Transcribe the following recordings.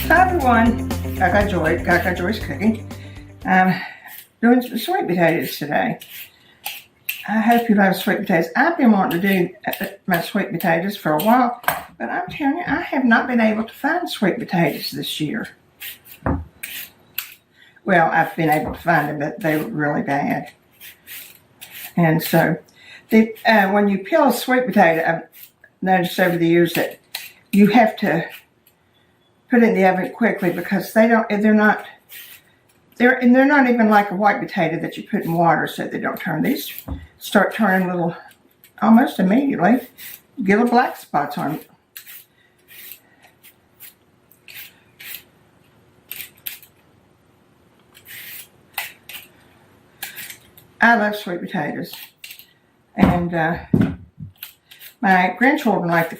Hi everyone, Gagajoy's cooking. I'm doing some sweet potatoes today. I hope you love sweet potatoes. I've been wanting to do my sweet potatoes for a while, but I'm telling you, I have not been able to find sweet potatoes this year. Well, I've been able to find them, but they were really bad. And so, when you peel a sweet potato, I've noticed over the years that you have to put it in the oven quickly because they're not even like a white potato that you put in water so they don't turn. These start turning little almost immediately. Get little black spots on it. I love sweet potatoes, and my grandchildren like the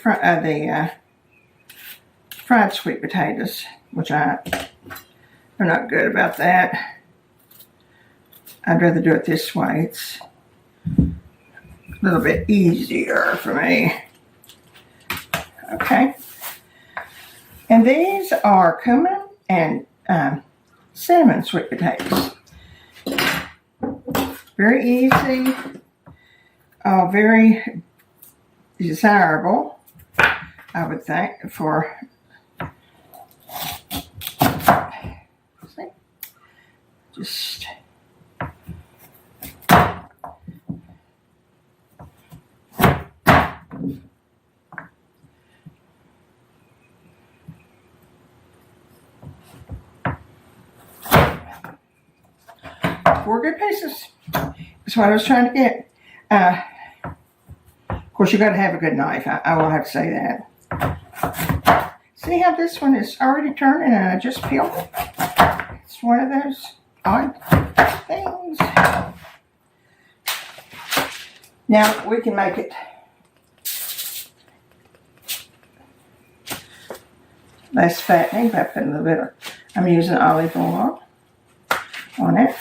fried sweet potatoes, which I'm not good about that. I'd rather do it this way. It's a little bit easier for me. Okay. And these are cumin and cinnamon sweet potatoes. Very easy, very desirable, I would think, for just four good pieces. That's what I was trying to get. Of course, you got to have a good knife. I will have to say that. See how this one is already turning and I just peeled it? It's one of those odd things. Now we can make it less fattening by putting a little bit of, I'm using olive oil on it.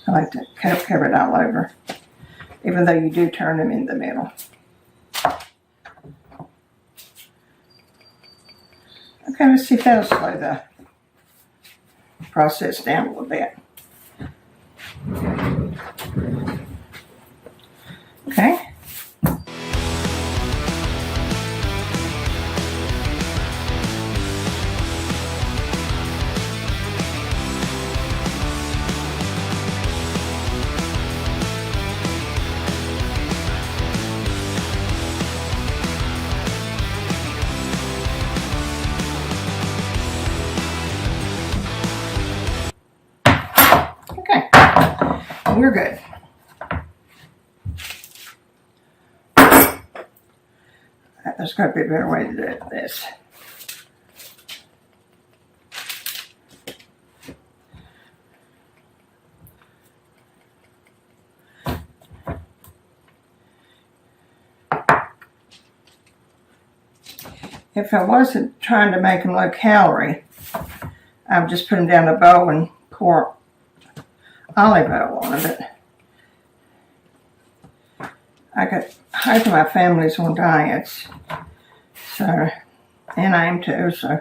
I like to cover it all over, even though you do turn them in the middle. Okay, let's see if that'll slow the process down a little bit. Okay. We're good. There's got to be a better way to do this. If I wasn't trying to make them low calorie, I would just put them down a bowl and pour olive oil on it. I got half of my family's on diets, so, and I am too, so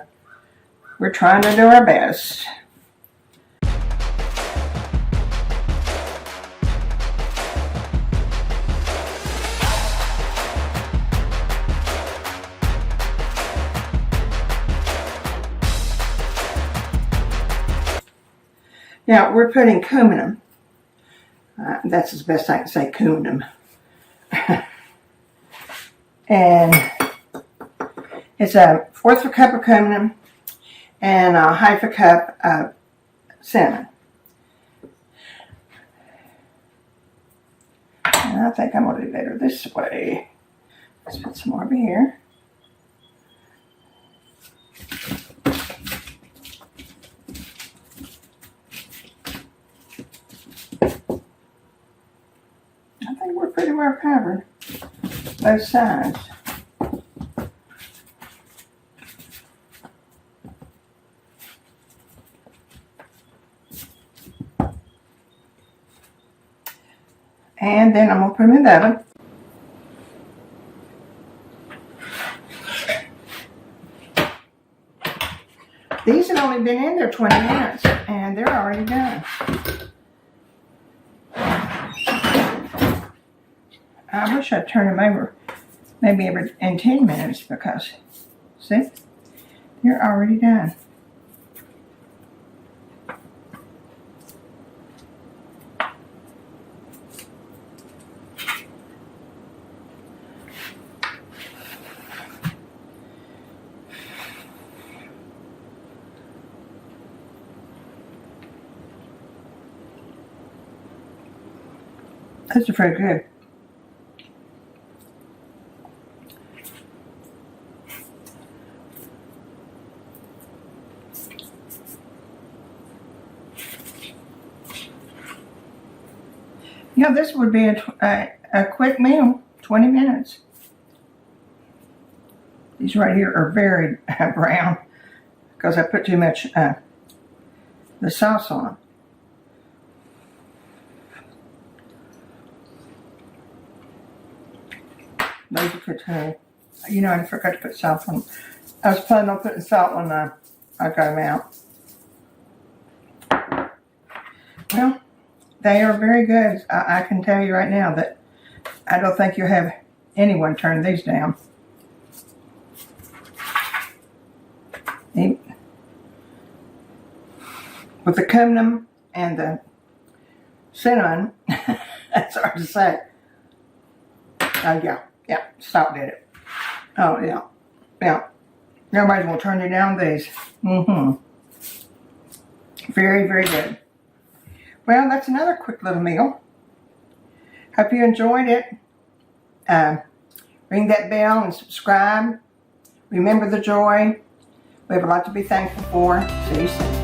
we're trying to do our best. Now, we're putting cumin. That's as best I can say, cumin. And it's a fourth of a cup of cumin and a half a cup of cinnamon. And I think I'm going to do better this way. Let's put some more over here. I think we're pretty well covered, both sides. And then I'm going to put them in the oven. These have only been in there 20 minutes, and they're already done. I wish I'd turn them over maybe in 10 minutes because, see, they're already done. Those are very good. You know, this would be a quick meal, 20 minutes. These right here are very brown because I put too much the sauce on. Those are good too. You know, I forgot to put salt on them. I was planning on putting salt when I got them out. Well, they are very good. I can tell you right now that I don't think you'll have anyone turn these down. With the cumin and the cinnamon, that's hard to say. Yeah, salt did it. Oh, yeah. Everybody's gonna turn you down these. Very, very good. Well, that's another quick little meal. Hope you enjoyed it. Ring that bell and subscribe. Remember the joy. We have a lot to be thankful for. See you soon.